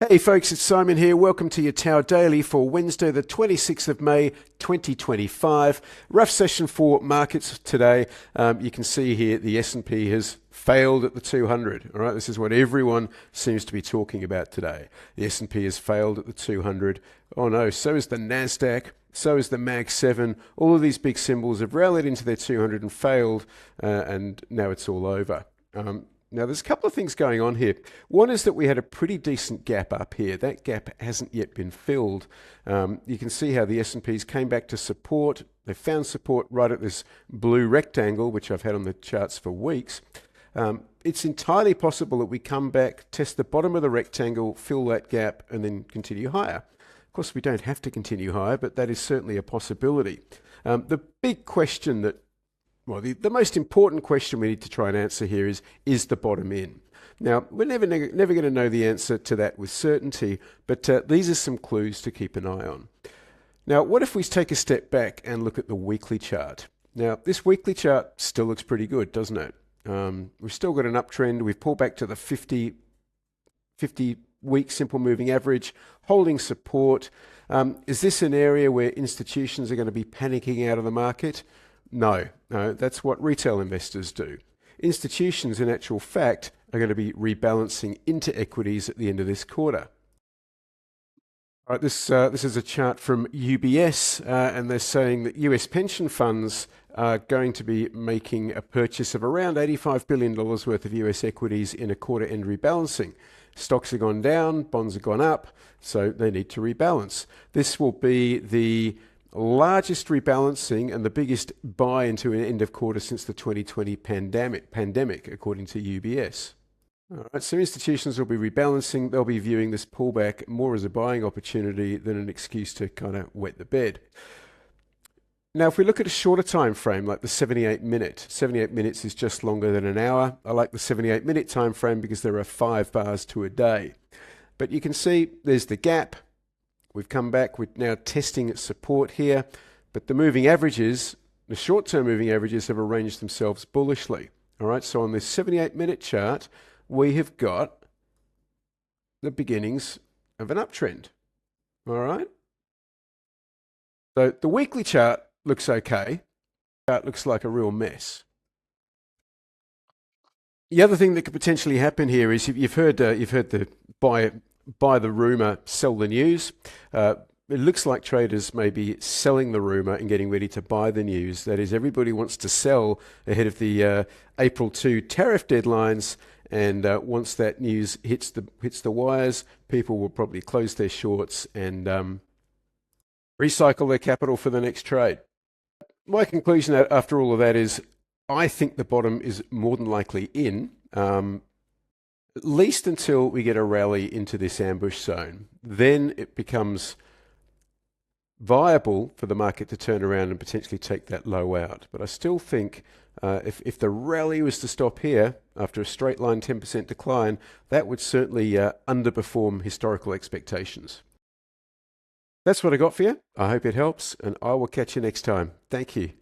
Hey folks, it's Simon here. Welcome to your Tao Daily for Wednesday, the 26th of May, 2025. Rough session for markets today. You can see here the S&P has failed at the 200. All right, this is what everyone seems to be talking about today. The S&P has failed at the 200. Oh no, so is the NASDAQ. So is the Mag 7. All of these big symbols have rallied into their 200 and failed, and now it's all over. Now, there's a couple of things going on here. One is that we had a pretty decent gap up here. That gap hasn't yet been filled. You can see how the S&Ps came back to support. They found support right at this blue rectangle, which I've had on the charts for weeks. It's entirely possible that we come back, test the bottom of the rectangle, fill that gap, and then continue higher. Of course, we don't have to continue higher, but that is certainly a possibility. The big question that the most important question we need to try and answer here is the bottom in? Now, we're never going to know the answer to that with certainty, but these are some clues to keep an eye on. Now, what if we take a step back and look at the weekly chart? Now, this weekly chart still looks pretty good, doesn't it? We've still got an uptrend. We've pulled back to the 50-week simple moving average, holding support. Is this an area where institutions are going to be panicking out of the market? No, that's what retail investors do. Institutions, in actual fact, are going to be rebalancing into equities at the end of this quarter. All right, this is a chart from UBS, and they're saying that US pension funds are going to be making a purchase of around $85 billion worth of US equities in a quarter-end rebalancing. Stocks have gone down, bonds have gone up, so they need to rebalance. This will be the largest rebalancing and the biggest buy into an end of quarter since the 2020 pandemic, according to UBS. All right, so institutions will be rebalancing. They'll be viewing this pullback more as a buying opportunity than an excuse to kind of wet the bed. Now, if we look at a shorter time frame, like the 78 minutes is just longer than an hour. I like the 78-minute time frame because there are 5 bars to a day. But you can see there's the gap. We've come back, we're now testing support here, but the moving averages, the short-term moving averages have arranged themselves bullishly. All right, so on this 78-minute chart, we have got the beginnings of an uptrend. All right. So the weekly chart looks okay. The chart looks like a real mess. The other thing that could potentially happen here is you've heard the buy the rumor, sell the news. It looks like traders may be selling the rumor and getting ready to buy the news. That is, everybody wants to sell ahead of the April 2 tariff deadlines. And once that news hits the wires, people will probably close their shorts and recycle their capital for the next trade. My conclusion after all of that is I think the bottom is more than likely in. At least until we get a rally into this ambush zone. Then it becomes viable for the market to turn around and potentially take that low out. But I still think if the rally was to stop here after a straight line 10% decline, that would certainly underperform historical expectations. That's what I got for you. I hope it helps, and I will catch you next time. Thank you.